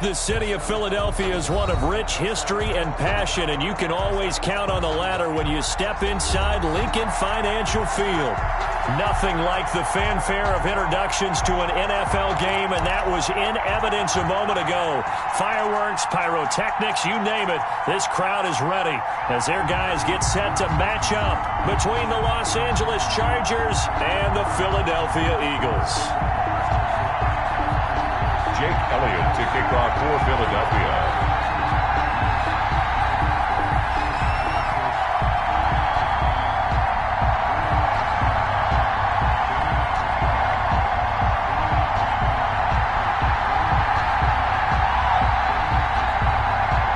The city of Philadelphia is one of rich history and passion, and you can always count on the latter when you step inside Lincoln Financial Field. Nothing like the fanfare of introductions to an NFL game, and that was in evidence a moment ago. Fireworks, pyrotechnics, you name it. This crowd is ready as their guys get set to match up between the Los Angeles Chargers and the Philadelphia Eagles. Jake Elliott to kick off for Philadelphia.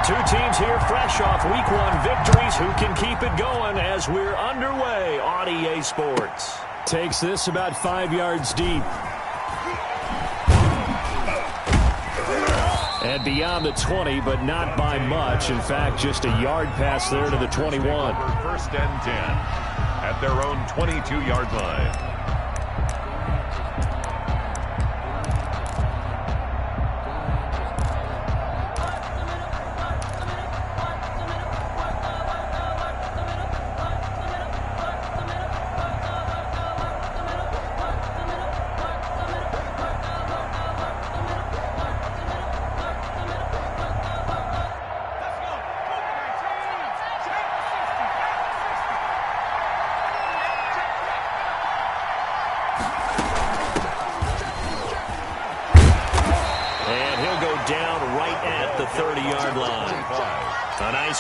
Two teams here fresh off Week 1 victories. Who can keep it going as we're underway on EA Sports? Takes this about 5 yards deep. And beyond the 20, but not by much. In fact, just a yard pass there to the 21. First and 10 at their own 22-yard line.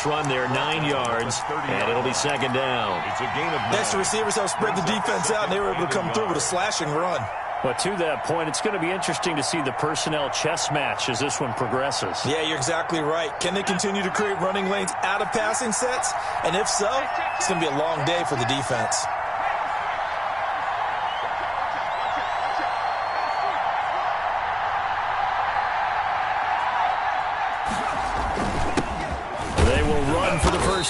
Run there, 9 yards, and it'll be second down. It's a gain of 9. Next, the receivers helped spread the defense out, and they were able to come through with a slashing run. But to that point, it's going to be interesting to see the personnel chess match as this one progresses. Yeah, you're exactly right. Can they continue to create running lanes out of passing sets? And if so, it's going to be a long day for the defense.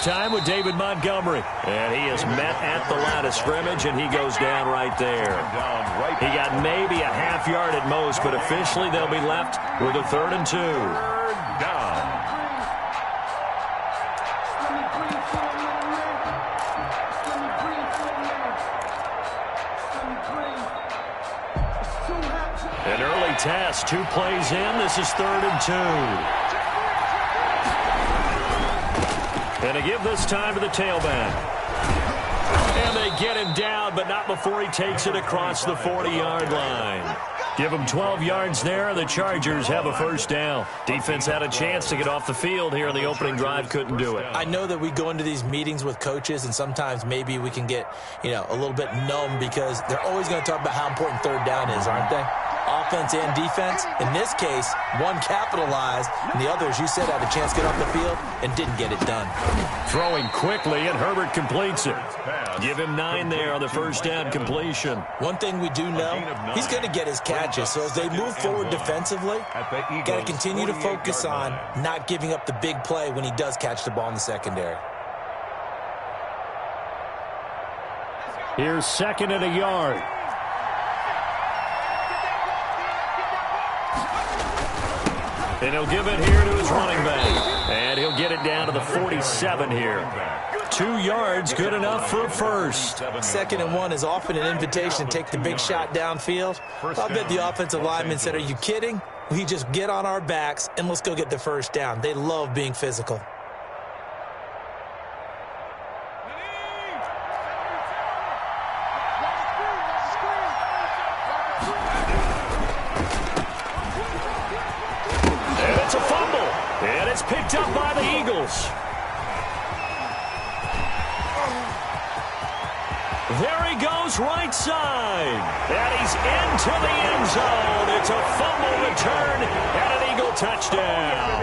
Time with David Montgomery, and he is met at the line of scrimmage, and he goes down right there. He got maybe a half yard at most, but officially they'll be left with a 3rd and 2. Down. An early test, 2 plays in. This is 3rd and 2. And to give this time to the tailback. And they get him down, but not before he takes it across the 40-yard line. Give him 12 yards there. The Chargers have a first down. Defense had a chance to get off the field here in the opening drive. Couldn't do it. I know that we go into these meetings with coaches, and sometimes maybe we can get, a little bit numb because they're always going to talk about how important 3rd down is, aren't they? Offense and defense. In this case, one capitalized, and the other, as you said, had a chance to get off the field and didn't get it done. Throwing quickly, and Herbert completes it. Give him 9 there on the first down completion. One thing we do know, he's going to get his catches. So as they move forward defensively, got to continue to focus on not giving up the big play when he does catch the ball in the secondary. Here's 2nd and a yard. And he'll give it here to his running back. And he'll get it down to the 47 here. 2 yards, good enough for a first. 2nd and 1 is often an invitation to take the big shot downfield. I bet the offensive lineman said, are you kidding? We just get on our backs and let's go get the first down. They love being physical. Picked up by the Eagles. There he goes, right side. And he's into the end zone. It's a fumble return and an Eagle touchdown.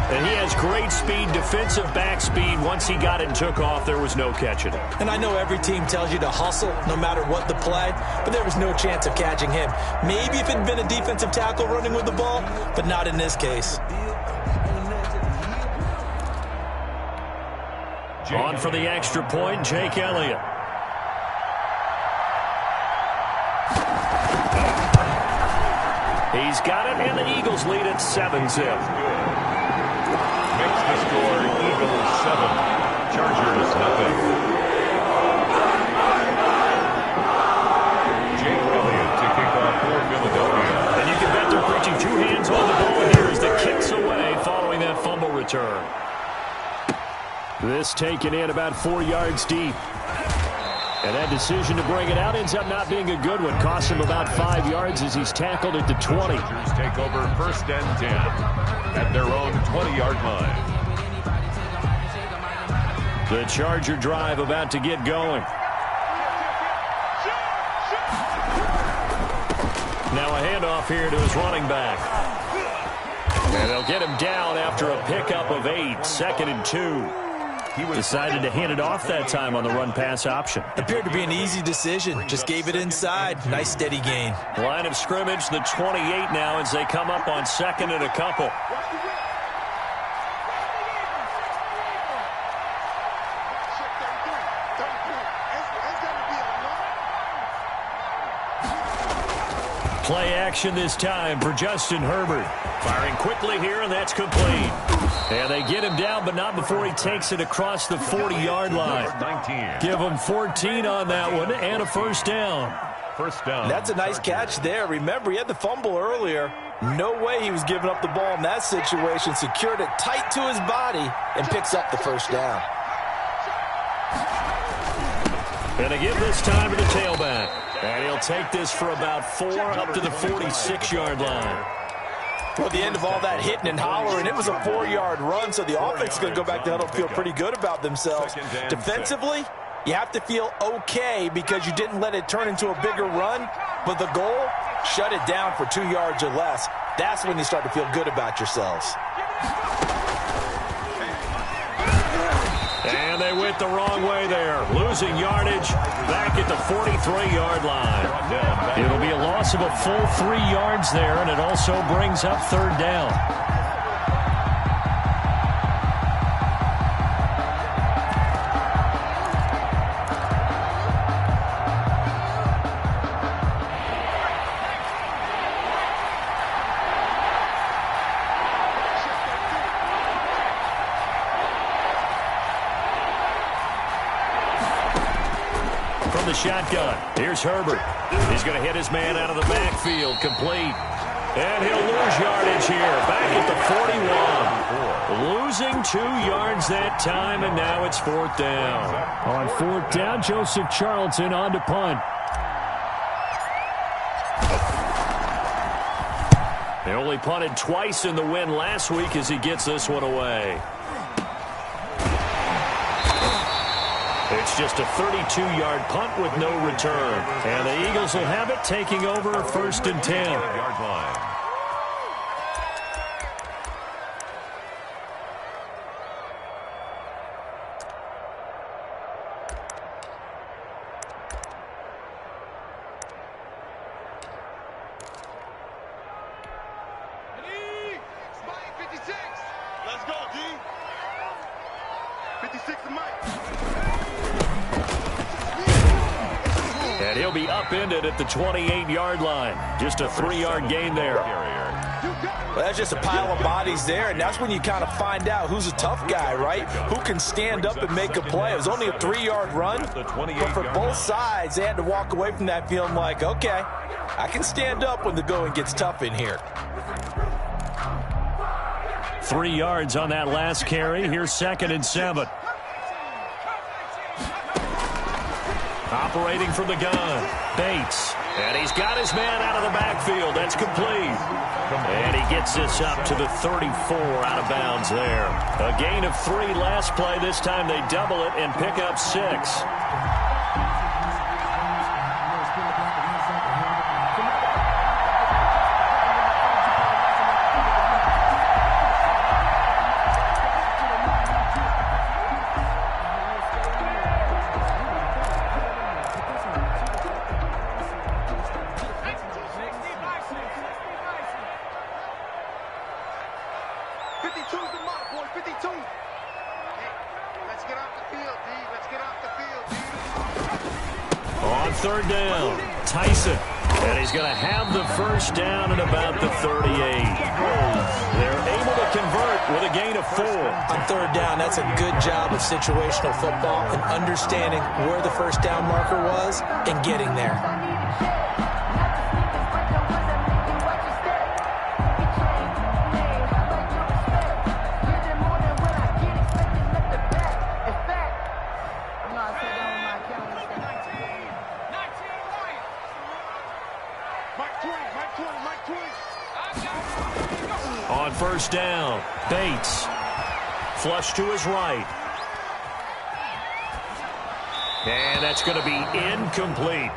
And he has great speed, defensive back speed. Once he got it and took off, there was no catching it. And I know every team tells you to hustle no matter what the play, but there was no chance of catching him. Maybe if it had been a defensive tackle running with the ball, but not in this case. On for the extra point, Jake Elliott. He's got it, and the Eagles lead at 7-zip. Makes the score Eagles 7, Chargers nothing. Jake Elliott to kick off for Philadelphia. And you can bet they're preaching 2 hands on the ball here as the kick's away following that fumble return. This taken in about 4 yards deep. And that decision to bring it out ends up not being a good one. Costs him about 5 yards as he's tackled at the 20. Chargers take over 1st and 10 at their own 20-yard line. The Charger drive about to get going. Now a handoff here to his running back. And they'll get him down after a pickup of 8, 2nd and 2. He decided to hand it off that time on the run-pass option. Appeared to be an easy decision. Just gave it inside. Nice steady gain. Line of scrimmage, the 28 now as they come up on 2nd and a couple. Play action this time for Justin Herbert. Firing quickly here, and that's complete. And they get him down, but not before he takes it across the 40-yard line. 19. Give him 14 on that one and a 1st down. 1st down. That's a nice catch there. Remember, he had the fumble earlier. No way he was giving up the ball in that situation. Secured it tight to his body and picks up the 1st down. And they give this time to the tailback. And he'll take this for about 4 up to the 46-yard line. Well, the end of all that hitting and hollering, it was a 4-yard run, so the offense is going to go back to huddle and feel pretty good about themselves. Defensively, you have to feel okay because you didn't let it turn into a bigger run, but the goal, shut it down for 2 yards or less. That's when you start to feel good about yourselves. And they went the wrong way there. Losing yardage back at the 43-yard line. It'll be a loss of a full 3 yards there, and it also brings up 3rd down. The shotgun. Here's Herbert. He's going to hit his man out of the backfield. Complete. And he'll lose yardage here. Back at the 41. Losing 2 yards that time, and now it's 4th down. On 4th down, Joseph Charlton on to punt. They only punted twice in the win last week as he gets this one away. It's just a 32-yard punt with no return. And the Eagles will have it, taking over 1st and 10. Yard line. Let's go, D. 56 to Mike. And he'll be upended at the 28-yard line. Just a 3-yard gain there. Well, that's just a pile of bodies there, and that's when you kind of find out who's a tough guy, right? Who can stand up and make a play. It was only a 3-yard run, but for both sides, they had to walk away from that feeling like, okay, I can stand up when the going gets tough in here. 3 yards on that last carry. Here's 2nd and 7. Operating from the gun, Bates. And he's got his man out of the backfield. That's complete. And he gets this up to the 34 out of bounds there. A gain of 3 last play. This time they double it and pick up 6. On 3rd down, Tyson. And he's going to have the first down at about the 38. They're able to convert with a gain of 4. On third down, that's a good job of situational football and understanding where the first down marker was and getting there. On first down, Bates. Flush to his right. And that's going to be incomplete.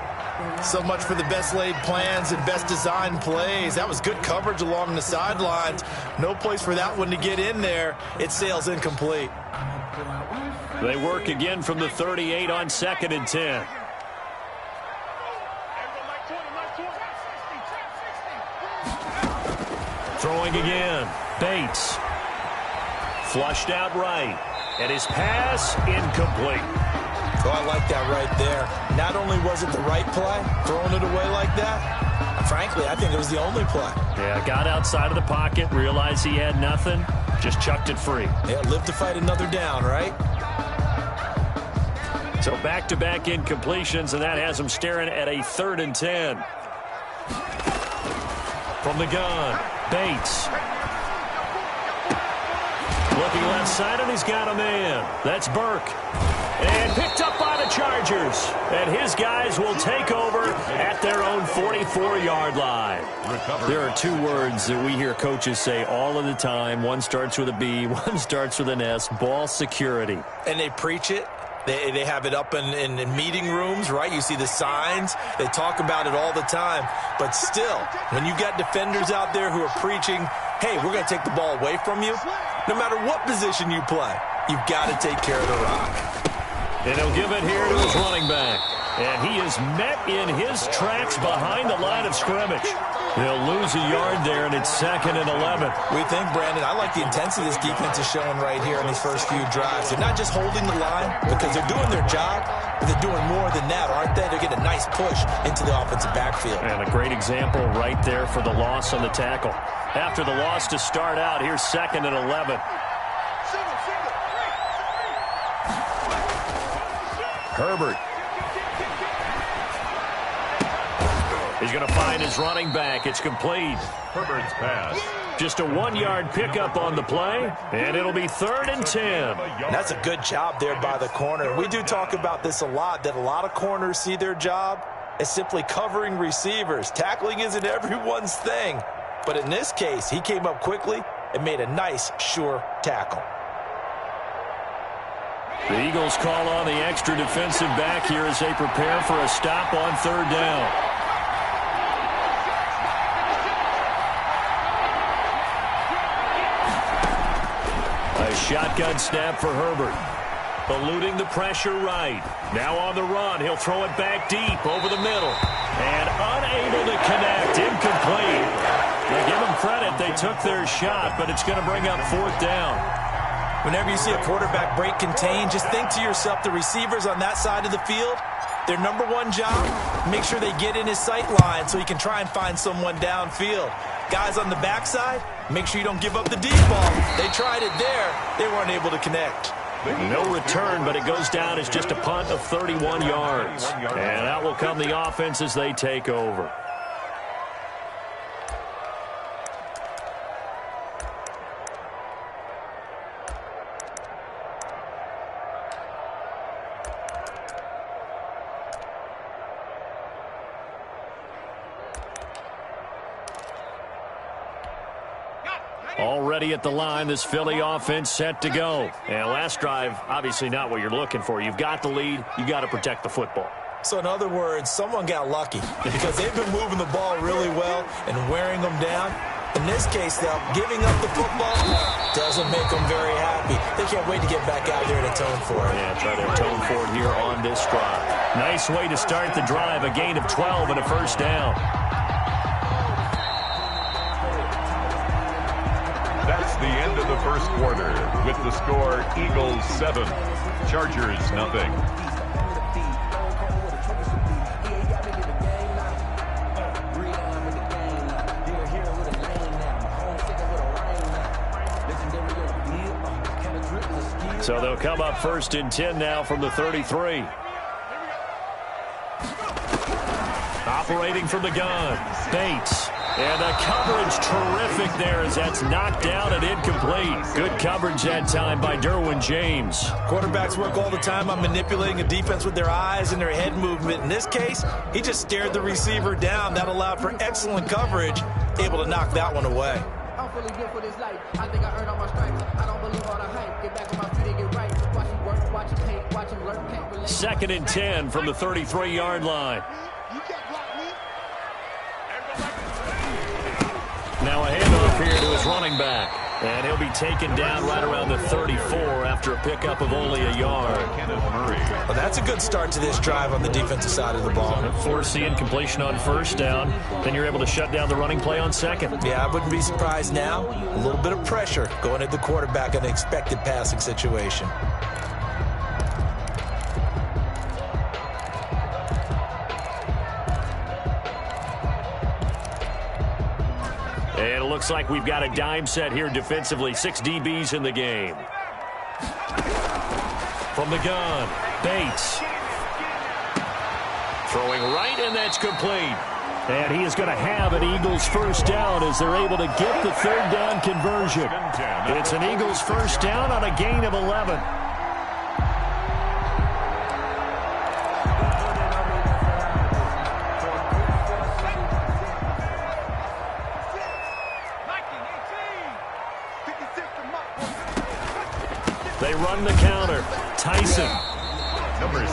So much for the best laid plans and best designed plays. That was good coverage along the sidelines. No place for that one to get in there. It sails incomplete. They work again from the 38 on 2nd and 10. Throwing again, Bates. Flushed out right. And his pass incomplete. Oh, I like that right there. Not only was it the right play, throwing it away like that, frankly, I think it was the only play. Yeah, got outside of the pocket, realized he had nothing, just chucked it free. Yeah, live to fight another down, right? So back-to-back incompletions, and that has him staring at a 3rd and 10. From the gun, Bates. Looking left side, and he's got a man. That's Burke. And picked up by the Chargers. And his guys will take over at their own 44-yard line. There are 2 words that we hear coaches say all of the time. One starts with a B, one starts with an S. Ball security. And they preach it. They have it up in meeting rooms, right? You see the signs. They talk about it all the time. But still, when you got defenders out there who are preaching, hey, we're going to take the ball away from you, no matter what position you play, you've got to take care of the rock. And he'll give it here to his running back. And he is met in his tracks behind the line of scrimmage. They'll lose a yard there, and it's 2nd and 11. We think, Brandon, I like the intensity this defense is showing right here in these first few drives. They're not just holding the line because they're doing their job, but they're doing more than that, aren't they? They're getting a nice push into the offensive backfield. And a great example right there for the loss on the tackle. After the loss to start out, here's 2nd and 11. Herbert. He's going to find his running back. It's complete. Herbert's pass. Just a 1-yard pickup on the play, and it'll be 3rd and 10. And that's a good job there by the corner. We do talk about this a lot, that a lot of corners see their job as simply covering receivers. Tackling isn't everyone's thing. But in this case, he came up quickly and made a nice, sure tackle. The Eagles call on the extra defensive back here as they prepare for a stop on 3rd down. A shotgun snap for Herbert. Eluding the pressure right. Now on the run. He'll throw it back deep over the middle. And unable to connect. Incomplete. Now give them credit. They took their shot, but it's going to bring up 4th down. Whenever you see a quarterback break contain, just think to yourself, the receivers on that side of the field, their number one job, make sure they get in his sight line so he can try and find someone downfield. Guys on the backside, make sure you don't give up the deep ball. They tried it there. They weren't able to connect. No return, but it goes down as just a punt of 31 yards. And out will come the offense as they take over. Already at the line, this Philly offense set to go. And last drive, obviously not what you're looking for. You've got the lead. You got to protect the football. So in other words, someone got lucky because they've been moving the ball really well and wearing them down. In this case, though, giving up the football doesn't make them very happy. They can't wait to get back out there and atone for it. Yeah, try to atone for it here on this drive. Nice way to start the drive, a gain of 12 and a first down. That's the end of the first quarter with the score Eagles 7, Chargers nothing. So they'll come up 1st and 10 now from the 33. Operating from the gun, Bates. And the coverage terrific there as that's knocked down and incomplete. Good coverage that time by Derwin James. Quarterbacks work all the time on manipulating a defense with their eyes and their head movement. In this case, he just stared the receiver down. That allowed for excellent coverage, able to knock that one away. I'm feeling good for this life. I think I earned all my stripes. I don't believe all the hype. Get back on my feet and get right. Watch him work, watch him paint, watch him learn. 2nd and 10 from the 33-yard line. You can't block me. Now a handoff here to his running back. And he'll be taken down right around the 34 after a pickup of only a yard. Well, that's a good start to this drive on the defensive side of the ball. Force the incompletion on 1st down. Then you're able to shut down the running play on 2nd. Yeah, I wouldn't be surprised now. A little bit of pressure going at the quarterback in an expected passing situation. And it looks like we've got a dime set here defensively. 6 DBs in the game. From the gun, Bates. Throwing right, and that's complete. And he is going to have an Eagles 1st down as they're able to get the 3rd down conversion. It's an Eagles 1st down on a gain of 11. They run the counter. Tyson.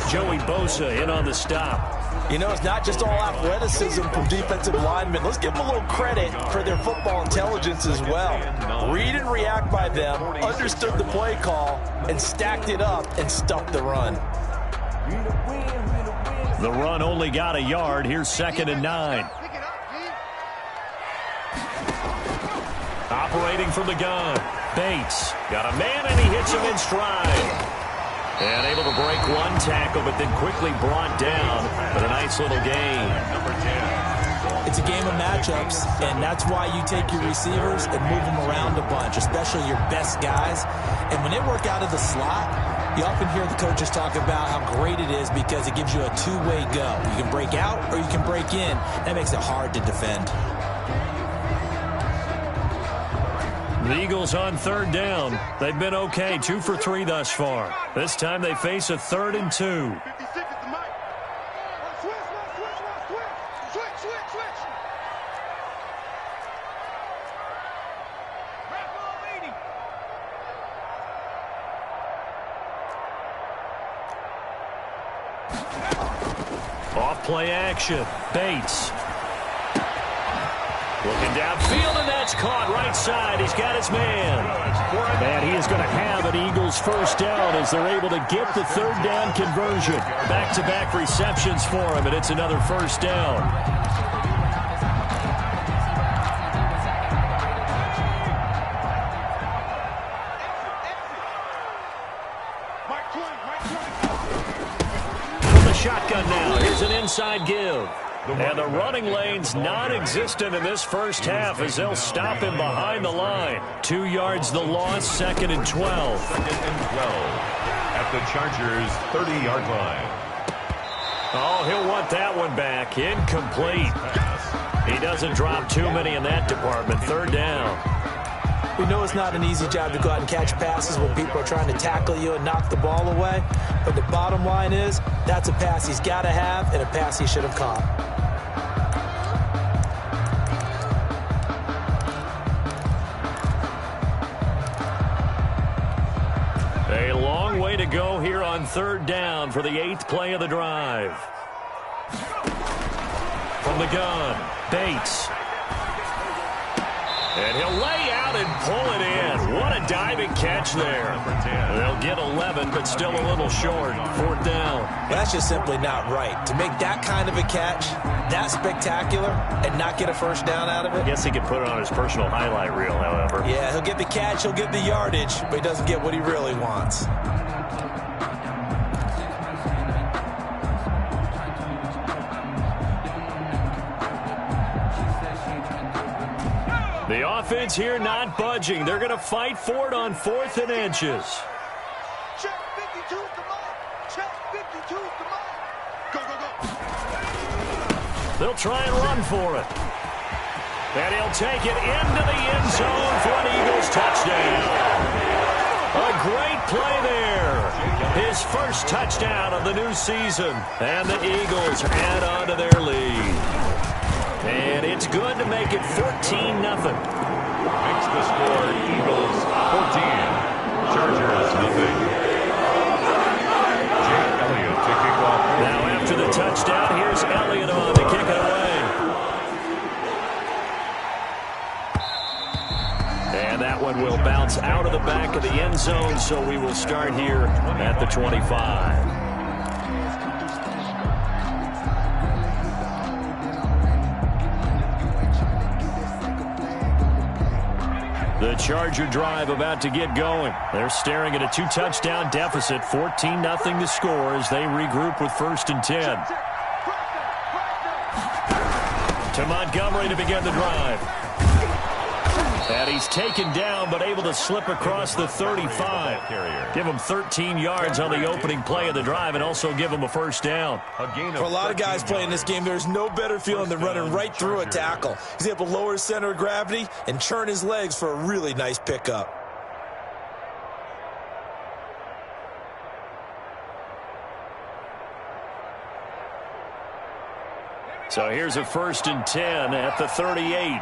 Joey Bosa in on the stop. You know, it's not just all athleticism from defensive linemen. Let's give them a little credit for their football intelligence as well. Read and react by them, understood the play call, and stacked it up and stuffed the run. The run only got a yard. Here's 2nd and 9. Operating from the gun. Bates got a man, and he hits him in stride. And able to break one tackle, but then quickly brought down. But a nice little gain. Number 10. It's a game of matchups, and that's why you take your receivers and move them around a bunch, especially your best guys. And when they work out of the slot, you often hear the coaches talk about how great it is because it gives you a two-way go. You can break out or you can break in. That makes it hard to defend. The Eagles on 3rd down. They've been okay, 2 for 3 thus far. This time they face a 3rd and 2. 56 is the mic. Switch. Off play action. Bates. Looking downfield, and that's caught right side. He's got his man. And he is going to have an Eagles 1st down as they're able to get the 3rd down conversion. Back-to-back receptions for him, and it's another 1st down. From the shotgun now, here's an inside give. And the running lane's non-existent in this 1st half as they'll stop him behind the line. 2 yards the loss, 2nd and 12. 2nd and 12 at the Chargers' 30-yard line. Oh, he'll want that one back. Incomplete. He doesn't drop too many in that department. 3rd down. We know it's not an easy job to go out and catch passes when people are trying to tackle you and knock the ball away. But the bottom line is, that's a pass he's got to have and a pass he should have caught. A long way to go here on 3rd down for the 8th play of the drive. From the gun, Bates. And he'll lay out and pull it in. What a diving catch there. They'll get 11, but still a little short. 4th down. That's just simply not right. To make that kind of a catch, that spectacular, and not get a 1st down out of it. I guess he could put it on his personal highlight reel, however. Yeah, he'll get the catch, he'll get the yardage, but he doesn't get what he really wants. The offense here not budging. They're going to fight for it on 4th and inches. Check 52's the mark. Check 52's the mark. Go, go, go. They'll try and run for it. And he'll take it into the end zone for an Eagles touchdown. A great play there. His first touchdown of the new season. And the Eagles add on to their lead. And it's good to make it 14-0. Makes the score Eagles 14, Chargers nothing. Jake Elliott to kick off. Now after the touchdown, here's Elliott on to kick it away. And that one will bounce out of the back of the end zone, so we will start here at the 25. The Charger drive about to get going. They're staring at a 2-touchdown deficit, 14-0 to score as they regroup with 1st and 10. To Montgomery to begin the drive. And he's taken down, but able to slip across the 35. Give him 13 yards on the opening play of the drive and also give him a first down. For a lot of guys playing this game, there's no better feeling than running right through a tackle. He's able to lower his center of gravity and churn his legs for a really nice pickup. So here's a 1st and 10 at the 38.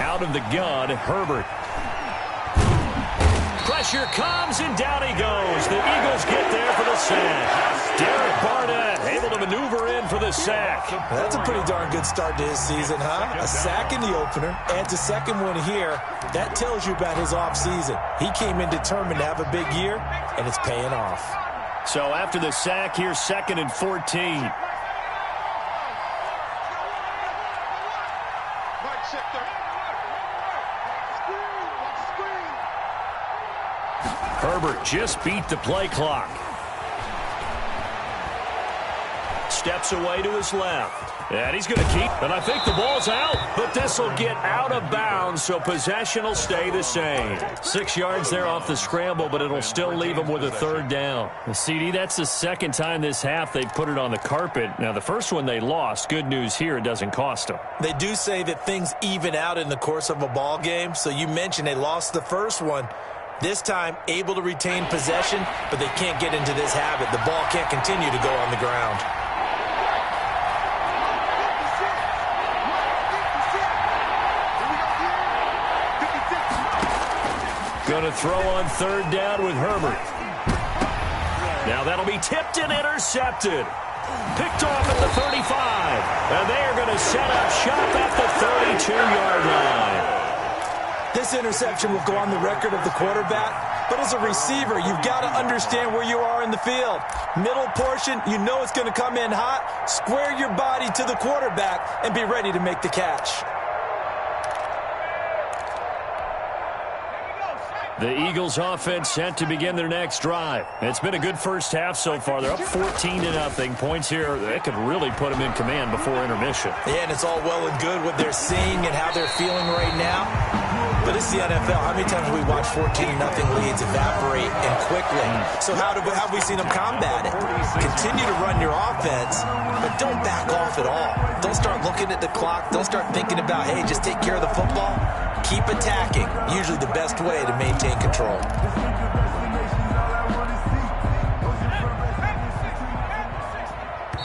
Out of the gun, Herbert. Pressure comes, and down he goes. The Eagles get there for the sack. Derek Barnett able to maneuver in for the sack. That's a pretty darn good start to his season, huh? A sack in the opener, adds a second one here. That tells you about his offseason. He came in determined to have a big year, and it's paying off. So after the sack, here's 2nd and 14. Herbert just beat the play clock. Steps away to his left. And he's going to keep, and I think the ball's out. But this will get out of bounds, so possession will stay the same. 6 yards there off the scramble, but it'll still leave him with a 3rd down. Well, CD, that's the 2nd time this half they put it on the carpet. Now, the first one they lost. Good news here, it doesn't cost them. They do say that things even out in the course of a ball game. So you mentioned they lost the first one. This time, able to retain possession, but they can't get into this habit. The ball can't continue to go on the ground. Going to throw on 3rd down with Herbert. Now that'll be tipped and intercepted. Picked off at the 35. And they are going to set up shop at the 32-yard line. This interception will go on the record of the quarterback, but as a receiver, you've got to understand where you are in the field. Middle portion, you know it's going to come in hot. Square your body to the quarterback and be ready to make the catch. The Eagles offense set to begin their next drive. It's been a good first half so far. They're up 14-0. Points here, they could really put them in command before intermission. Yeah, and it's all well and good what they're seeing and how they're feeling right now. But it's the NFL. How many times have we watched 14-0 leads evaporate and quickly? So how have we seen them combat it? Continue to run your offense, but don't back off at all. Don't start looking at the clock. Don't start thinking about, hey, just take care of the football. Keep attacking. Usually the best way to maintain control.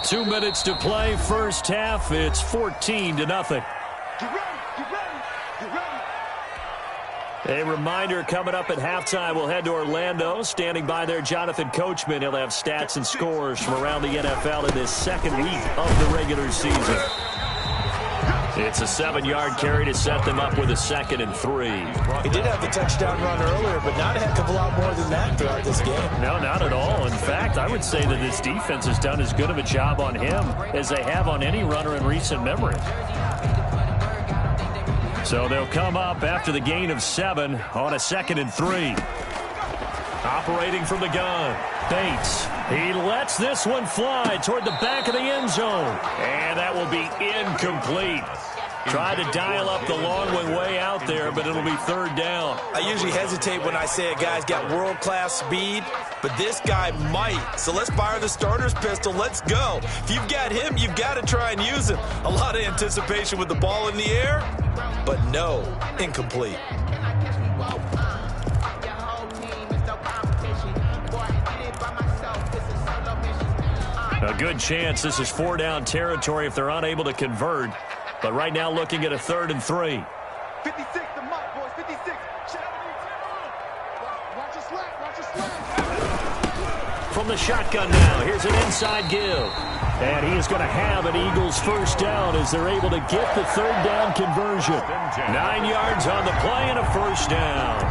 Two minutes to play, first half. It's 14-0. A reminder, coming up at halftime, we'll head to Orlando. Standing by there, Jonathan Coachman. He'll have stats and scores from around the NFL in this 2nd week of the regular season. It's a 7-yard carry to set them up with a 2nd and 3. He did have the touchdown run earlier, but not a heck of a lot more than that throughout this game. No, not at all. In fact, I would say that this defense has done as good of a job on him as they have on any runner in recent memory. So they'll come up after the gain of 7 on a 2nd and 3. Operating from the gun, Bates. He lets this one fly toward the back of the end zone. And that will be incomplete. Tried to dial up the long one way out there, but it'll be third down. I usually hesitate when I say a guy's got world-class speed, but this guy might. So let's fire the starter's pistol. Let's go. If you've got him, you've got to try and use him. A lot of anticipation with the ball in the air, but no, incomplete. A good chance this is 4-down territory if they're unable to convert. But right now looking at a 3rd and 3. 56, the mic, boys, 56. Watch your slack, watch your slack. From the shotgun now, here's an inside give. And he is going to have an Eagles first down as they're able to get the 3rd down conversion. 9 yards on the play and a first down.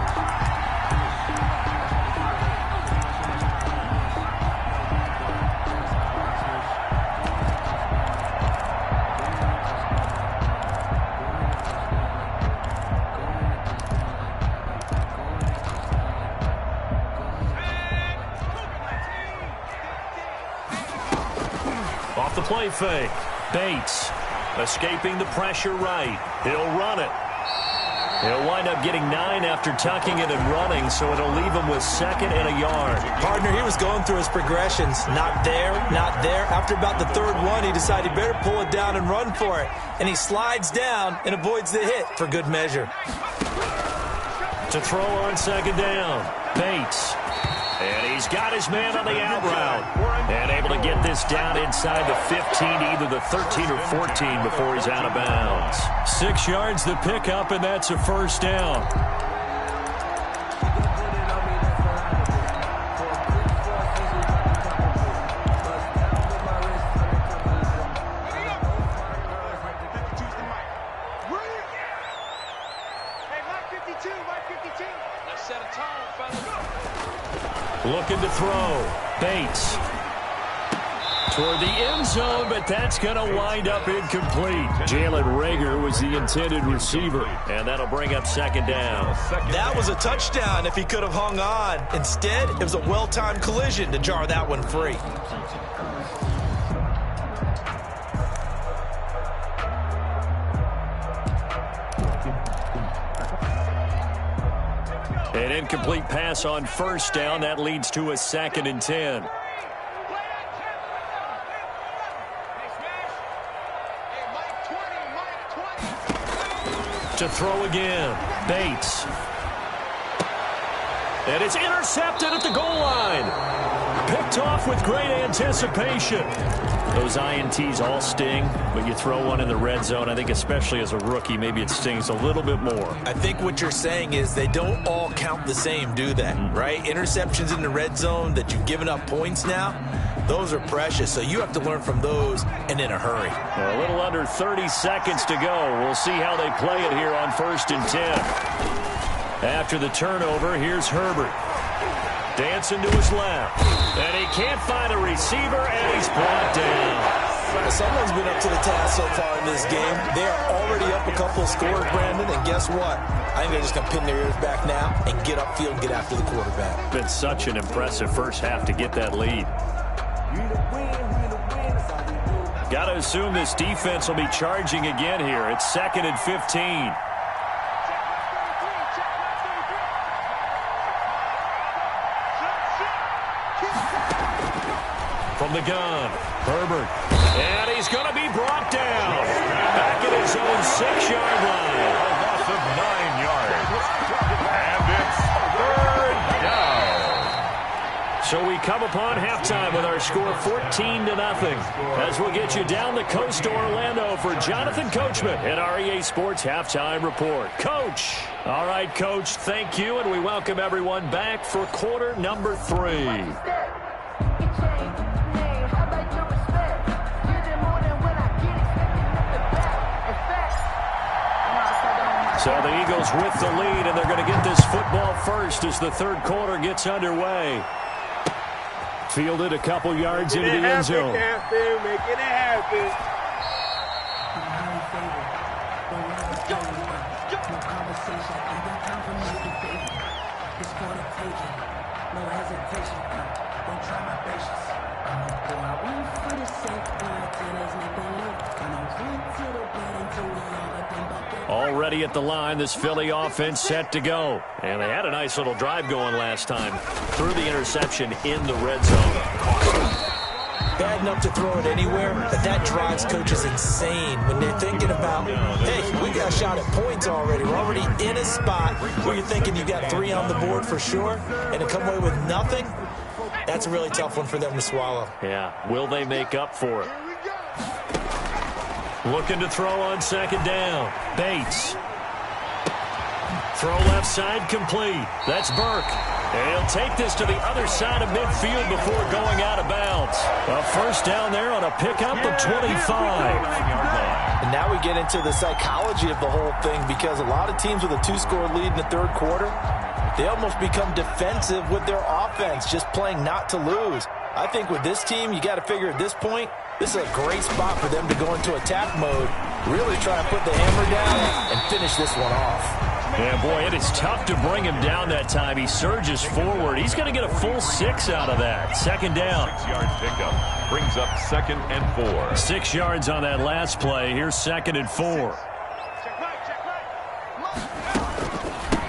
Off the play fake. Bates escaping the pressure right. He'll run it. He'll wind up getting 9 after tucking it and running, so it'll leave him with 2nd and a yard. Partner, he was going through his progressions. Not there, not there. After about the 3rd one, he decided he better pull it down and run for it. And he slides down and avoids the hit for good measure. To throw on 2nd down. Bates. And he's got his man on the out route. And able to get this down inside the 15, either the 13 or 14 before he's out of bounds. 6 yards the pickup, and that's a first down. Looking to throw. Bates. Toward the end zone, but that's going to wind up incomplete. Jalen Reagor was the intended receiver, and that'll bring up 2nd down. That was a touchdown if he could have hung on. Instead, it was a well-timed collision to jar that one free. An incomplete pass on first down. That leads to a 2nd and 10. To throw again. Bates. And it's intercepted at the goal line. Picked off with great anticipation. Those INTs all sting, but you throw one in the red zone, I think especially as a rookie, maybe it stings a little bit more. I think what you're saying is they don't all count the same, do they? Right? Interceptions in the red zone that you've given up points now, those are precious. So you have to learn from those and in a hurry. Well, a little under 30 seconds to go. We'll see how they play it here on 1st and 10. After the turnover, here's Herbert. Dancing to his left. And he can't find a receiver, and he's brought down. Someone's been up to the task so far in this game. They're already up a couple of scores, Brandon, and guess what? I think they're just going to pin their ears back now and get upfield and get after the quarterback. Been such an impressive first half to get that lead. Got to assume this defense will be charging again here. It's 2nd and 15. From the gun, Herbert. And he's going to be brought down. Back at his own 6-yard line. A loss of 9 yards. And it's 3rd down. So we come upon halftime with our score 14-0. As we'll get you down the coast to Orlando for Jonathan Coachman at our EA Sports Halftime Report. Coach. All right, Coach, thank you, and we welcome everyone back for quarter number 3. So the Eagles with the lead, and they're going to get this football first as the 3rd quarter gets underway. Fielded a couple yards into the end zone. Making it happen. ready at the line. This Philly offense set to go. And they had a nice little drive going last time. Threw the interception in the red zone. Bad enough to throw it anywhere, but that drives coaches insane when they're thinking about, hey, we got a shot at points already. We're already in a spot where you're thinking you got 3 on the board for sure, and to come away with nothing, that's a really tough one for them to swallow. Yeah, will they make up for it? Looking to throw on second down. Bates. Throw left side complete. That's Burke. And he'll take this to the other side of midfield before going out of bounds. A first down there on a pickup of 25. And now we get into the psychology of the whole thing, because a lot of teams with a 2-score lead in the third quarter, they almost become defensive with their offense, just playing not to lose. I think with this team, you got to figure at this point, this is a great spot for them to go into attack mode, really try to put the hammer down and finish this one off. Yeah, boy, it is tough to bring him down that time. He surges forward. He's going to get a full 6 out of that. Second down. 6-yard pickup brings up 2nd and 4. 6 yards on that last play. Here's 2nd and 4.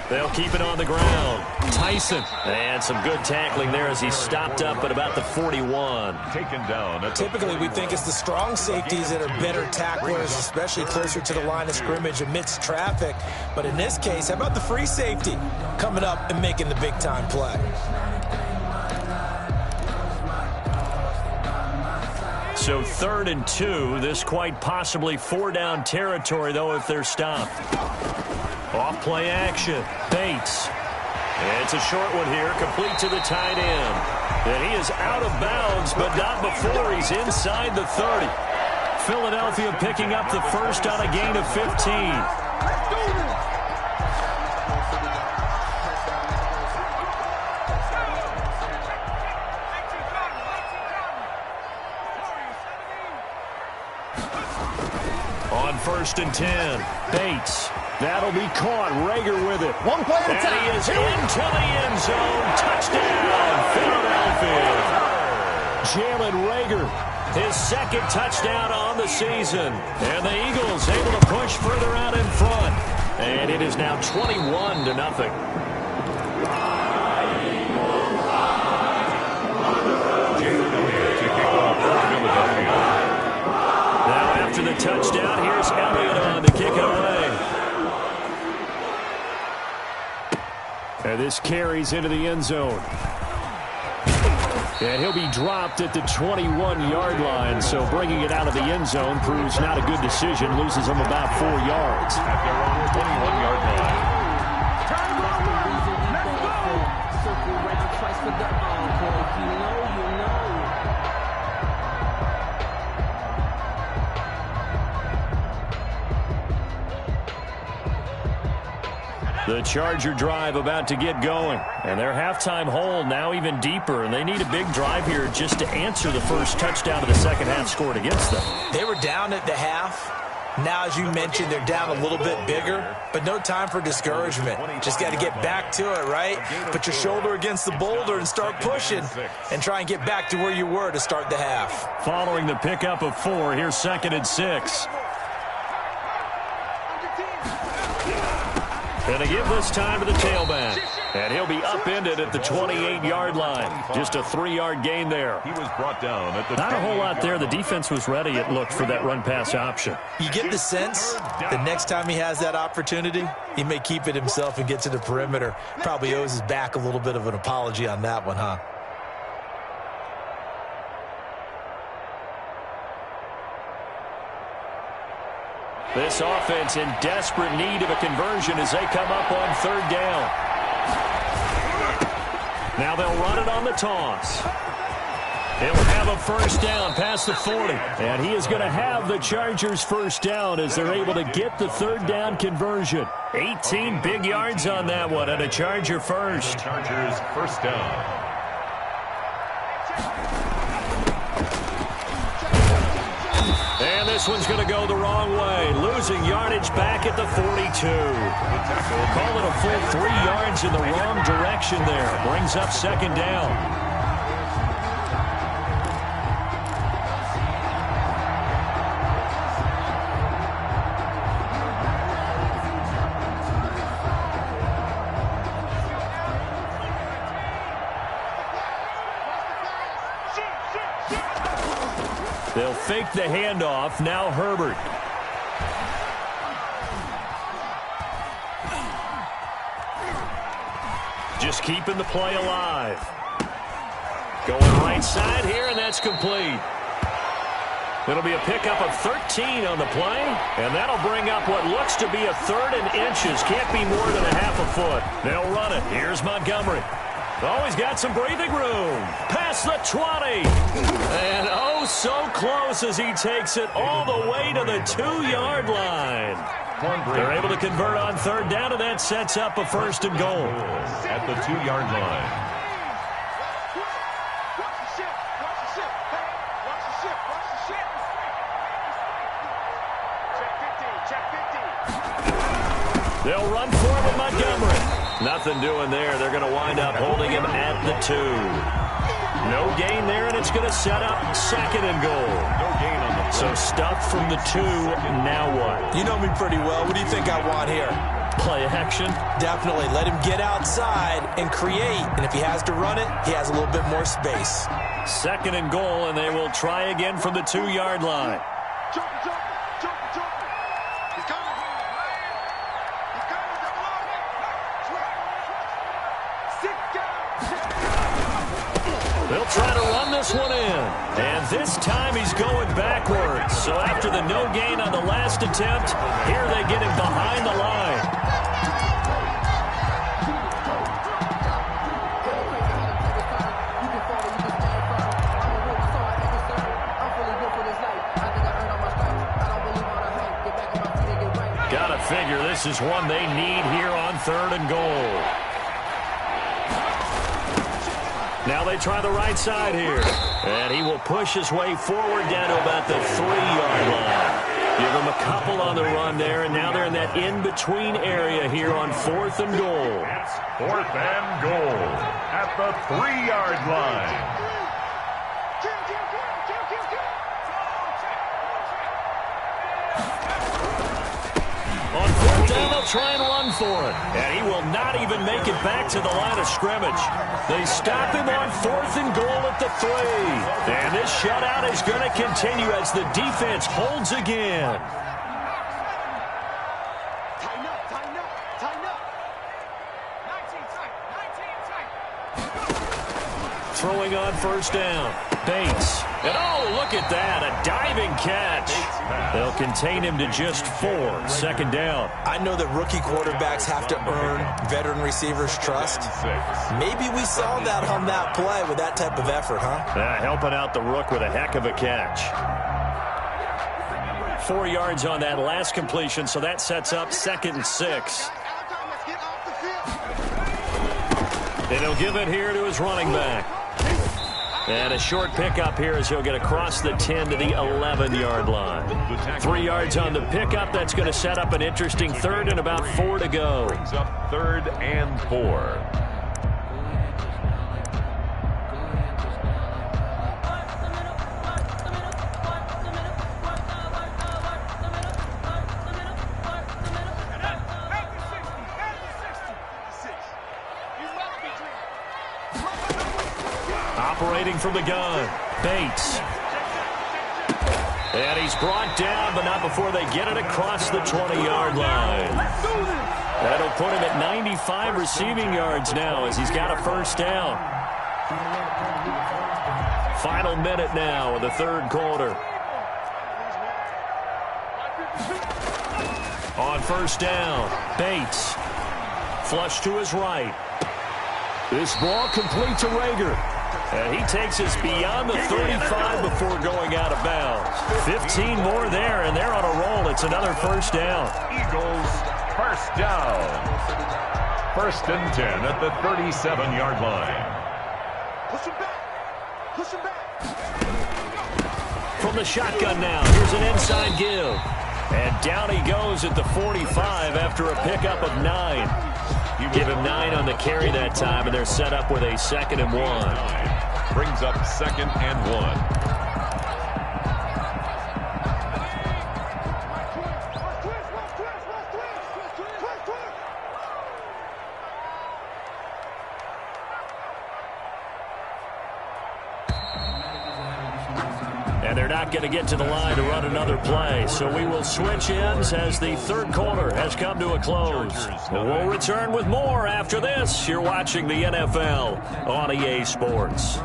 They'll keep it on the ground. Tyson. And some good tackling there as he stopped up at about the 41. Taken down. Typically, we think it's the strong safeties that are better tacklers, especially closer to the line of scrimmage amidst traffic. But in this case, how about the free safety coming up and making the big-time play? So 3rd and 2. This quite possibly 4-down territory, though, if they're stopped. Off play action. Bates. It's a short one here, complete to the tight end. And he is out of bounds, but not before he's inside the 30. Philadelphia picking up the first on a gain of 15. On 1st and 10, Bates. That'll be caught. Rager with it. One play at a time. And he is into the end zone. Touchdown, Philadelphia. Jalen Rager, his 2nd touchdown on the season. And the Eagles able to push further out in front. And it is now 21-0. Now after the touchdown, here's Elliott on to kick it away. And this carries into the end zone. And he'll be dropped at the 21-yard line. So bringing it out of the end zone proves not a good decision. Loses him about 4 yards. At their own 21-yard line. Circle round twice for the encore. If you know, you know. The Charger drive about to get going. And their halftime hole now even deeper. And they need a big drive here just to answer the first touchdown of the second half scored against them. They were down at the half. Now, as you mentioned, they're down a little bit bigger, but no time for discouragement. Just got to get back to it, right? Put your shoulder against the boulder and start pushing and try and get back to where you were to start the half. Following the pickup of 4, here's 2nd and 6. And they give this time to the tailback. And he'll be upended at the 28-yard line. Just a 3-yard gain there. He was brought down at the Not a whole lot there. The defense was ready, it looked, for that run-pass option. You get the sense the next time he has that opportunity, he may keep it himself and get to the perimeter. Probably owes his back a little bit of an apology on that one, huh? This offense in desperate need of a conversion as they come up on 3rd down. Now they'll run it on the toss. They'll have a first down past the 40. And he is going to have the Chargers first down as they're able to get the 3rd down conversion. 18 big yards on that one and a Charger first. Chargers first down. And this one's going to go the wrong way. Losing yardage back at the 42. We'll call it a full 3 yards in the wrong direction there. Brings up 2nd down. They'll fake the handoff. Now Herbert. Just keeping the play alive. Going right side here, and that's complete. It'll be a pickup of 13 on the play, and that'll bring up what looks to be a 3rd and inches. Can't be more than a half a foot. They'll run it. Here's Montgomery. Oh, he's got some breathing room. Past the 20. And oh, so close as he takes it all the way to the 2-yard line. They're able to convert on 3rd down, and that sets up a 1st and goal. At the 2-yard line. They'll run for it with Montgomery. Nothing doing there. They're going to wind up holding him at the 2. No gain there, and it's going to set up 2nd and goal. No gain on the So stuffed from the 2. Now what? You know me pretty well. What do you think I want here? Play action? Definitely. Let him get outside and create. And if he has to run it, he has a little bit more space. 2nd and goal, and they will try again from the 2-yard line. They'll try to run this one in. And this time he's going backwards. So after the no gain on the last attempt, here they get him behind the line. Gotta figure this is one they need here on 3rd and goal. Now they try the right side here. And he will push his way forward down to about the 3-yard line. Give him a couple on the run there, and now they're in that in-between area here on 4th and goal. 4th and goal at the 3-yard line. On 4th down, they'll try and run for it. And he will not even make it back to the line of scrimmage. They stop him on 4th and goal at the 3. And this shutout is going to continue as the defense holds again. Tighten up, tighten up, tighten up. 19 tight. Throwing on 1st down. Bates. And oh, look at that. A diving catch. They'll contain him to just 4. 2nd down. I know that rookie quarterbacks have to earn veteran receivers' trust. Maybe we saw that on that play with that type of effort, huh? Helping out the rook with a heck of a catch. 4 yards on that last completion, so that sets up 2nd and 6. And he'll give it here to his running back. And a short pickup here as he'll get across the 10 to the 11-yard line. 3 yards on the pickup. That's going to set up an interesting 3rd and about 4 to go. Brings up 3rd and 4. Operating from the gun, Bates. And he's brought down, but not before they get it across the 20-yard line. That'll put him at 95 receiving yards now as he's got a 1st down. Final minute now of the 3rd quarter. On 1st down, Bates. Flush to his right. This ball complete to Rager. And he takes us beyond the 35 before going out of bounds. 15 more there, and they're on a roll. It's another 1st down. Eagles, 1st down. 1st and 10 at the 37-yard line. Push him back. Push him back. From the shotgun now, here's an inside give. And down he goes at the 45 after a pickup of 9. Give him 9 on the carry that time, and they're set up with a 2nd and 1. Brings up 2nd and 1. And they're not going to get to the line to run another play. So we will switch ends as the third quarter has come to a close. We'll return with more after this. You're watching the NFL on EA Sports.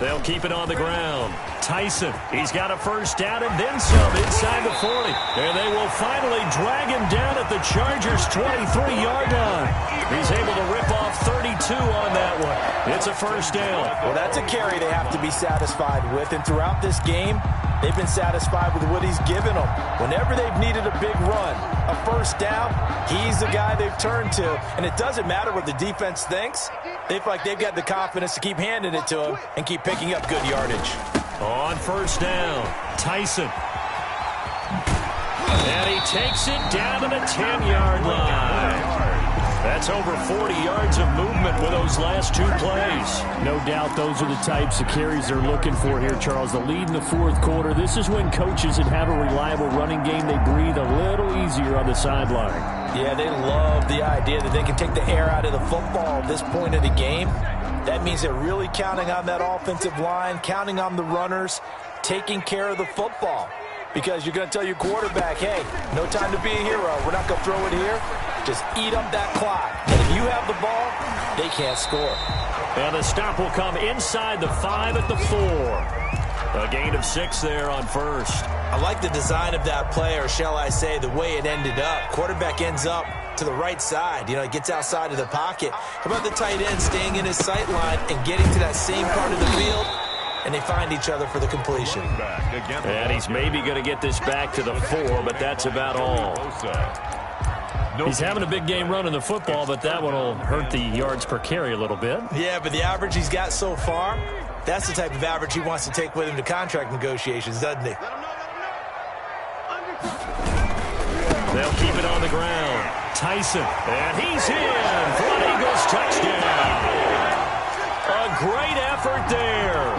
They'll keep it on the ground. Tyson, he's got a first down and then some inside the 40. And they will finally drag him down at the Chargers' 23-yard line. He's able to rip off 32 on that one. It's a first down. Well, that's a carry they have to be satisfied with. And throughout this game, they've been satisfied with what he's given them. Whenever they've needed a big run, a first down, he's the guy they've turned to. And it doesn't matter what the defense thinks. They feel like they've got the confidence to keep handing it to him and keep picking up good yardage. On first down, Tyson. And he takes it down to the 10-yard line. That's over 40 yards of movement with those last two plays. No doubt those are the types of carries they're looking for here, Charles. The lead in the fourth quarter. This is when coaches that have a reliable running game, they breathe a little easier on the sideline. Yeah, they love the idea that they can take the air out of the football at this point of the game. That means they're really counting on that offensive line, counting on the runners, taking care of the football. Because you're going to tell your quarterback, hey, no time to be a hero. We're not going to throw it here. Just eat up that clock. And if you have the ball, they can't score. And the stop will come inside the 5 at the 4. A gain of 6 there on first. I like the design of that play, or shall I say the way it ended up. Quarterback ends up to the right side. You know, he gets outside of the pocket. How about the tight end staying in his sight line and getting to that same part of the field? And they find each other for the completion. And he's maybe going to get this back to the 4, but that's about all. He's having a big game running the football, but that one will hurt the yards per carry a little bit. Yeah, but the average he's got so far, that's the type of average he wants to take with him to contract negotiations, doesn't he? They'll keep it on the ground. Tyson, and he's in for an Eagles touchdown. A great effort there.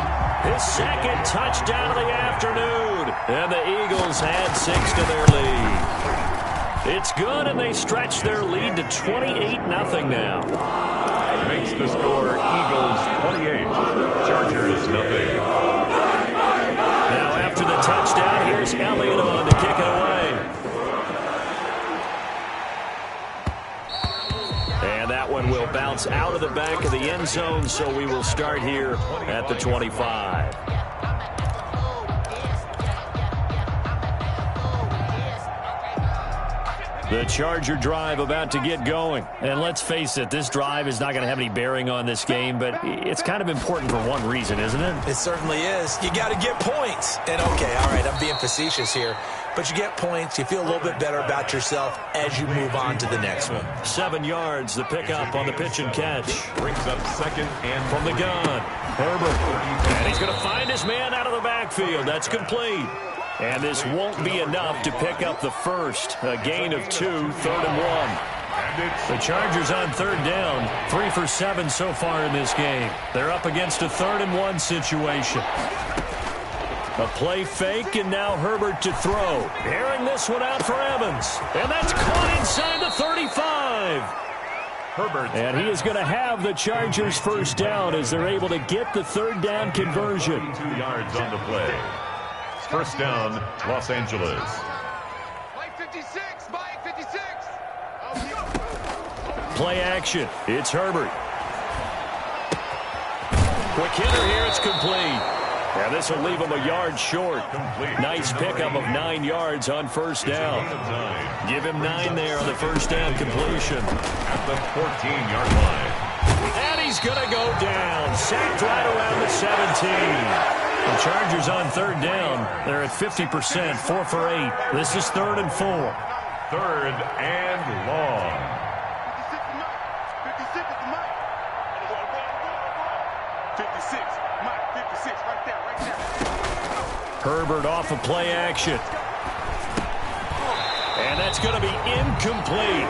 His second touchdown of the afternoon. And the Eagles add 6 to their lead. It's good, and they stretch their lead to 28-0 now. Makes the score Eagles 28, Chargers nothing. Now after the touchdown, here's Elliott on to kick it away. And that one will bounce out of the back of the end zone, so we will start here at the 25. The Charger drive about to get going. And let's face it, this drive is not going to have any bearing on this game, but it's kind of important for one reason, isn't it? It certainly is. You got to get points. And okay, all right, I'm being facetious here. But you get points, you feel a little bit better about yourself as you move on to the next one. 7 yards, the pickup on the pitch and catch. Brings up second and from the gun. Herbert. And he's going to find his man out of the backfield. That's complete. And this won't be enough to pick up the first. A gain of 2, 3rd and 1. The Chargers on 3rd down. 3 for 7 so far in this game. They're up against a 3rd and 1 situation. A play fake, and now Herbert to throw. Airing this one out for Evans. And that's caught inside the 35. Herbert. And he is going to have the Chargers first down as they're able to get the 3rd down conversion. 2 yards on the play. First down, Los Angeles. Mike 56, Mike 56. Play action. It's Herbert. Quick hitter here. It's complete. And this will leave him a yard short. Nice pickup of 9 yards on first down. Give him 9 there on the first down completion. At the 14-yard line. And he's going to go down. Sacked right around the 17. The Chargers on 3rd down. They're at 50%, 4 for 8. This is 3rd and 4. 3rd and long. 56 is the Mike. 56, Mike 56, right there, right there. Herbert off of play action. And that's going to be incomplete.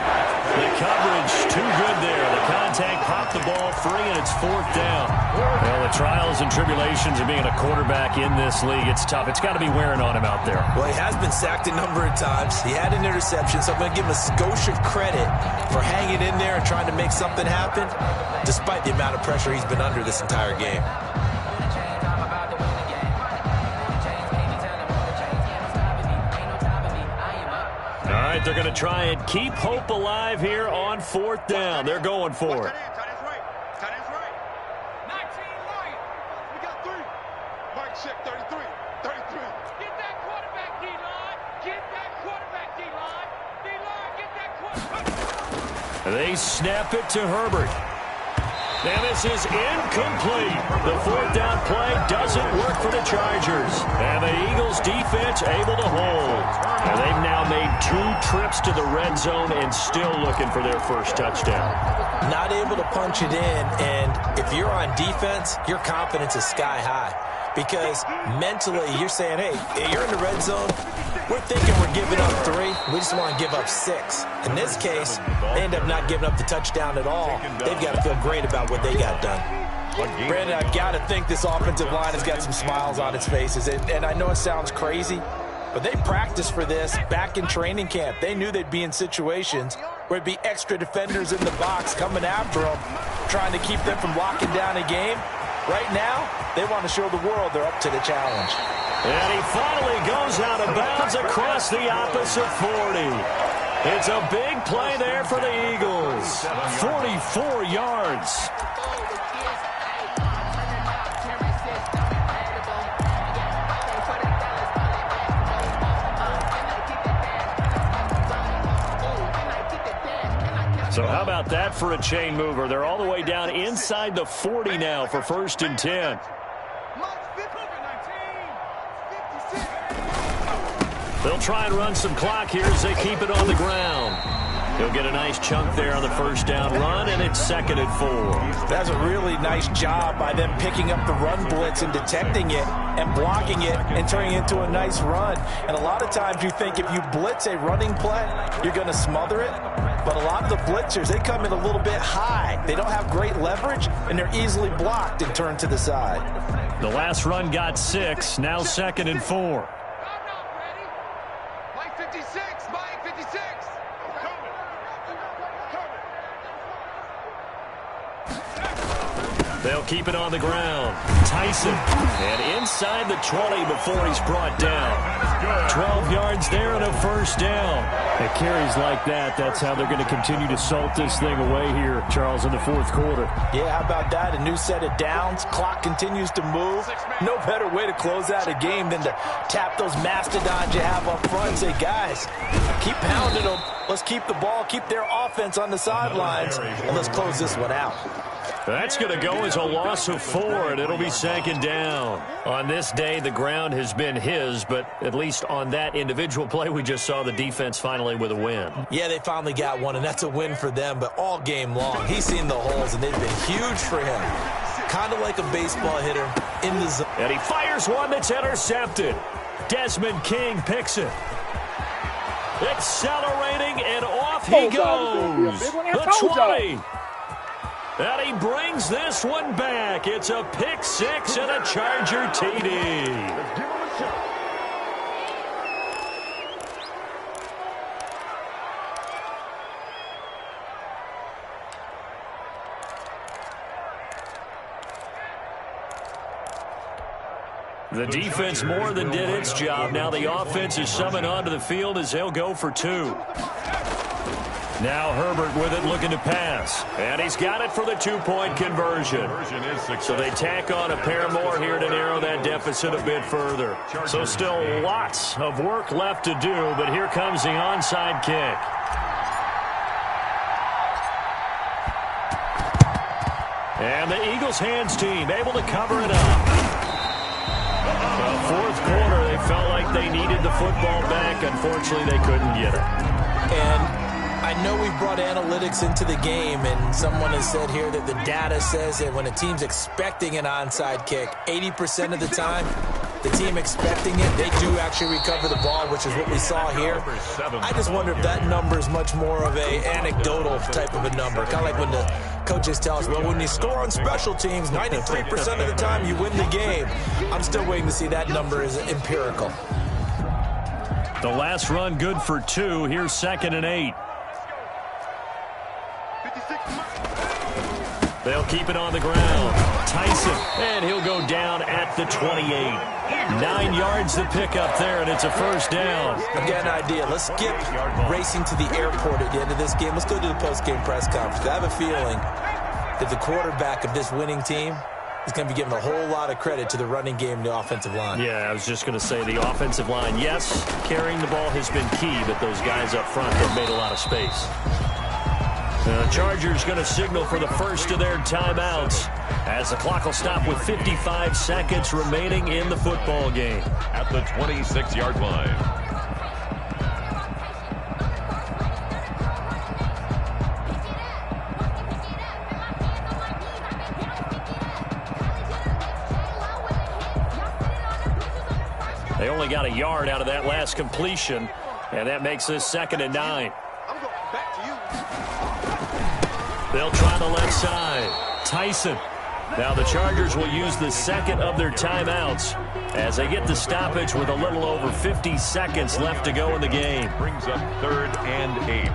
The coverage too good there. The contact popped the ball free, and it's 4th down. Well, the trials trials and tribulations of being a quarterback in this league. It's tough. It's got to be wearing on him out there. Well, he has been sacked a number of times. He had an interception, so I'm going to give him a skosh of credit for hanging in there and trying to make something happen, despite the amount of pressure he's been under this entire game. All right, they're going to try and keep hope alive here on 4th down. They're going for it. They snap it to Herbert. And this is incomplete. The 4th down play doesn't work for the Chargers. And the Eagles defense able to hold. And they've now made 2 trips to the red zone and still looking for their first touchdown. Not able to punch it in, and if you're on defense, your confidence is sky high. Because mentally, you're saying, hey, you're in the red zone. We're thinking we're giving up 3. We just want to give up 6. In this case, they end up not giving up the touchdown at all. They've got to feel great about what they got done. Brandon, I've got to think this offensive line has got some smiles on its faces. And I know it sounds crazy, but they practiced for this back in training camp. They knew they'd be in situations where it'd be extra defenders in the box coming after them, trying to keep them from locking down a game. Right now, they want to show the world they're up to the challenge. And he finally goes out of bounds across the opposite 40. It's a big play there for the Eagles. 44 yards. So how about that for a chain mover? They're all the way down inside the 40 now for 1st and 10. They'll try and run some clock here as they keep it on the ground. He'll get a nice chunk there on the 1st down run, and it's 2nd and 4. That's a really nice job by them picking up the run blitz and detecting it and blocking it and turning it into a nice run. And a lot of times you think if you blitz a running play, you're going to smother it. But a lot of the blitzers, they come in a little bit high. They don't have great leverage, and they're easily blocked and turned to the side. The last run got 6, now 2nd and 4. They'll keep it on the ground. Tyson. And inside the 20 before he's brought down. 12 yards there and a 1st down. At carries like that, that's how they're going to continue to salt this thing away here, Charles, in the 4th quarter. Yeah, how about that? A new set of downs. Clock continues to move. No better way to close out a game than to tap those mastodons you have up front and say, guys, keep pounding them. Let's keep the ball, keep their offense on the sidelines, and let's close this one out. That's going to go as a loss of 4, and it'll be 2nd down. On this day, the ground has been his, but at least on that individual play, we just saw the defense finally with a win. Yeah, they finally got one, and that's a win for them, but all game long, he's seen the holes, and they've been huge for him. Kind of like a baseball hitter in the zone. And he fires one that's intercepted. Desmond King picks it. Accelerating, and off he goes. The 20. And he brings this one back. It's a pick 6 and a Charger TD. The defense more than did its job. Now the offense is summoned onto the field as they'll go for 2. Now Herbert with it, looking to pass. And he's got it for the 2-point conversion. So they tack on a pair more here to narrow that deficit a bit further. So still lots of work left to do, but here comes the onside kick. And the Eagles hands team able to cover it up. The 4th quarter, they felt like they needed the football back. Unfortunately, they couldn't get it. And I know we've brought analytics into the game, and someone has said here that the data says that when a team's expecting an onside kick, 80% of the time, the team expecting it, they do actually recover the ball, which is what we saw here. I just wonder if that number is much more of a anecdotal type of a number, kind of like when the Coaches tell us, well, when you score on special teams, 93% of the time you win the game. I'm still waiting to see that number is empirical. The last run good for 2. Here's 2nd and 8. They'll keep it on the ground. Tyson, and he'll go down at the 28. 9 yards to pick up there, and it's a first down. Again, idea. Let's skip racing to the airport at the end of this game. Let's go to the post-game press conference. I have a feeling that the quarterback of this winning team is going to be giving a whole lot of credit to the running game and the offensive line. Yeah, I was just going to say the offensive line, yes, carrying the ball has been key, but those guys up front have made a lot of space. The Chargers going to signal for the first of their timeouts as the clock will stop with 55 seconds remaining in the football game. At the 26-yard line. They only got a yard out of that last completion, and that makes this 2nd and 9. I'm going back to you. They'll try the left side. Tyson. Now the Chargers will use the second of their timeouts as they get the stoppage with a little over 50 seconds left to go in the game. Brings up 3rd and 8.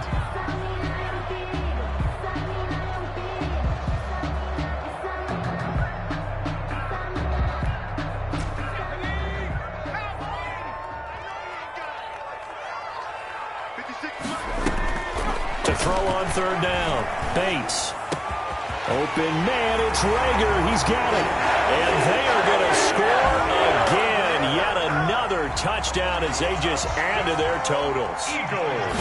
To throw on 3rd down. Bates. Open man, it's Rager. He's got it. And they are going to score again. Yet another touchdown as they just add to their totals.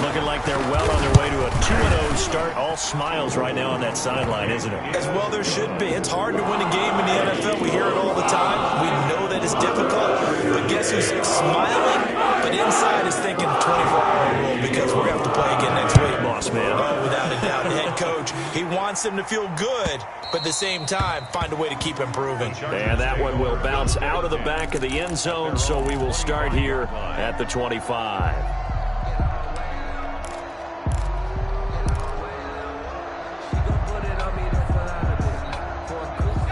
Looking like they're well on their way to a 2-0 start. All smiles right now on that sideline, isn't it? As well there should be. It's hard to win a game in the NFL. We hear it all the time. We know that it's difficult. But guess who's smiling? But inside is thinking 24-hour rule because we're going to have to play again next week. Boss man. Oh, without a doubt. The head coach, he wants them to feel good, but at the same time, find a way to keep improving. And that one will bounce out of the back of the end zone, so we will start here at the 25.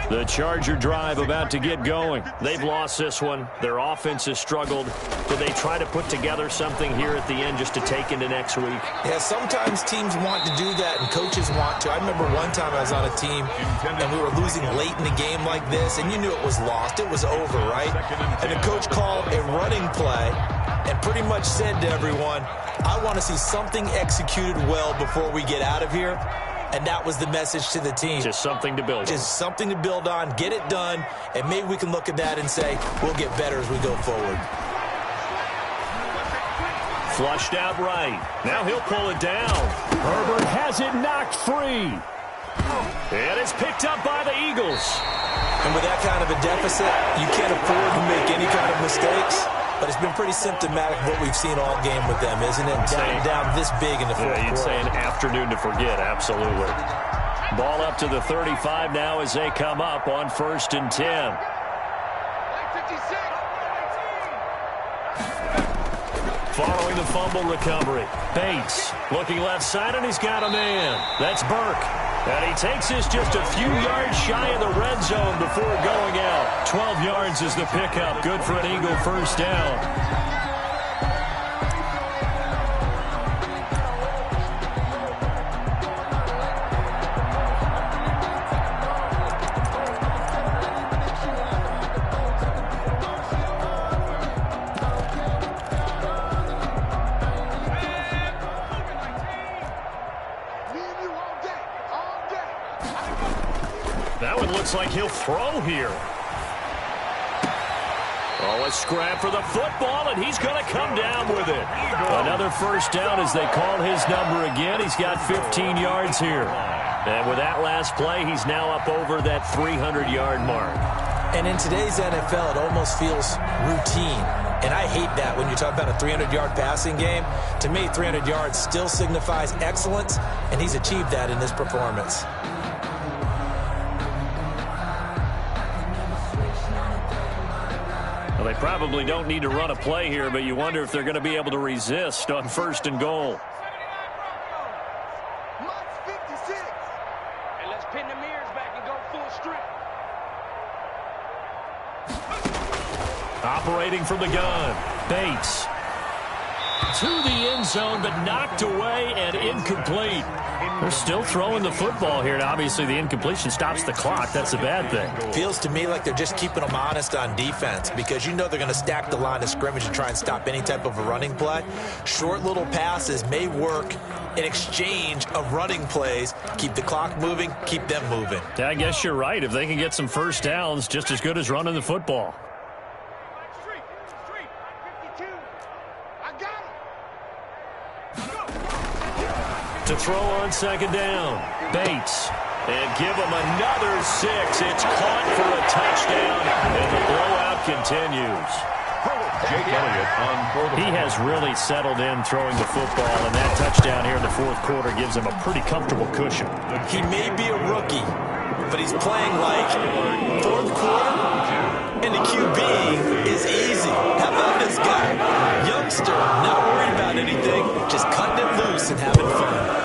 The Charger drive about to get going. They've lost this one. Their offense has struggled. Do they try to put together something here at the end just to take into next week? Yeah, sometimes teams want to do that and coaches want to. I remember one time I was on a team and we were losing late in a game like this, and you knew it was lost. It was over, right? And the coach called a running play and pretty much said to everyone, I want to see something executed well before we get out of here. And that was the message to the team. Just something to build on. Just something to build on, get it done, and maybe we can look at that and say, we'll get better as we go forward. Flushed out right. Now he'll pull it down. Herbert has it knocked free. And it's picked up by the Eagles. And with that kind of a deficit, you can't afford to make any kind of mistakes. But it's been pretty symptomatic of what we've seen all game with them, isn't it? Down this big in the fourth quarter. You'd say an afternoon to forget, absolutely. Ball up to the 35 now as they come up on 1st and 10. Following the fumble recovery, Bates looking left side, and he's got a man. That's Burke. And he takes this just a few yards shy of the red zone before going out. 12 yards is the pickup. Good for an Eagle first down. Looks like he'll throw here. Oh, a scrap for the football, and he's going to come down with it. Another first down as they call his number again. He's got 15 yards here. And with that last play, he's now up over that 300-yard mark. And in today's NFL, it almost feels routine. And I hate that when you talk about a 300-yard passing game. To me, 300 yards still signifies excellence, and he's achieved that in this performance. Well, they probably don't need to run a play here, but you wonder if they're going to be able to resist on 1st and goal. Operating from the gun, Bates. To the end zone, but knocked away and incomplete. They're still throwing the football here, and obviously the incompletion stops the clock. That's a bad thing. Feels to me like they're just keeping them honest on defense because you know they're going to stack the line of scrimmage and try and stop any type of a running play. Short little passes may work in exchange of running plays. Keep the clock moving, keep them moving. I guess you're right. If they can get some first downs, just as good as running the football. To throw on second down, Bates. And give him another 6. It's caught for a touchdown, and the blowout continues. Jake Elliott on fourth. He has really settled in throwing the football, and that touchdown here in the fourth quarter gives him a pretty comfortable cushion. He may be a rookie, but he's playing like fourth quarter, and the QB is easy. How about this guy? Youngster, not worried about anything, just cutting it loose and having fun.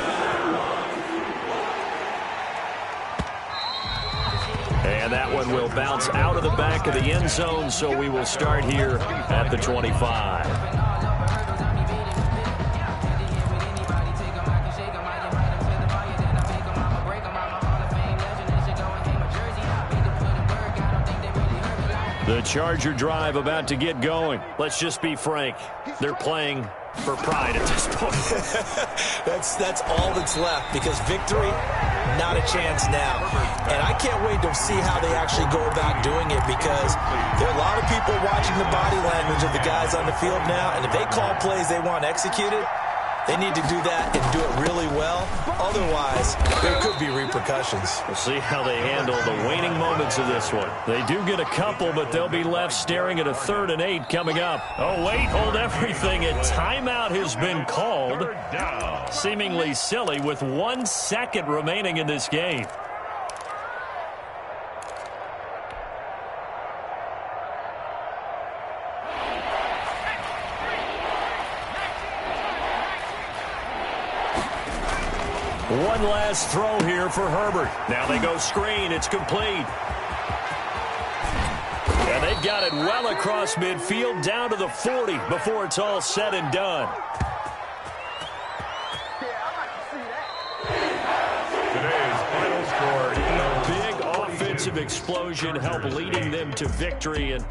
And that one will bounce out of the back of the end zone, so we will start here at the 25. The Charger drive about to get going. Let's just be frank. They're playing for pride at this point. That's all that's left because victory, not a chance now. And I can't wait to see how they actually go about doing it because there are a lot of people watching the body language of the guys on the field now, and if they call plays they want executed, they need to do that and do it really well. Otherwise, there could be repercussions. We'll see how they handle the waning moments of this one. They do get a couple, but they'll be left staring at a 3rd and 8 coming up. Oh, wait, hold everything. A timeout has been called. Seemingly silly with 1 second remaining in this game. One last throw here for Herbert. Now they go screen. It's complete. And they've got it well across midfield down to the 40 before it's all said and done. Today's final score. Big offensive explosion helped leading them to victory. And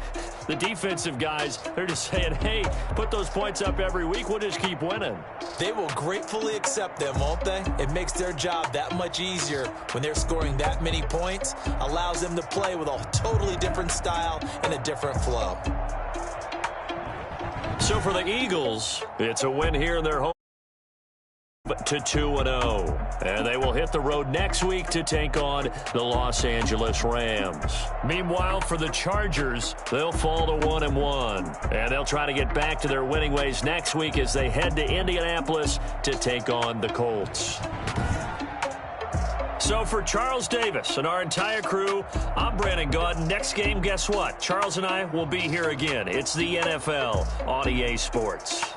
the defensive guys, they're just saying, hey, put those points up every week. We'll just keep winning. They will gratefully accept them, won't they? It makes their job that much easier when they're scoring that many points. Allows them to play with a totally different style and a different flow. So for the Eagles, it's a win here in their home to 2-0. And they will hit the road next week to take on the Los Angeles Rams. Meanwhile, for the Chargers, they'll fall to 1-1. And they'll try to get back to their winning ways next week as they head to Indianapolis to take on the Colts. So for Charles Davis and our entire crew, I'm Brandon Gaudin. Next game, guess what? Charles and I will be here again. It's the NFL on EA Sports.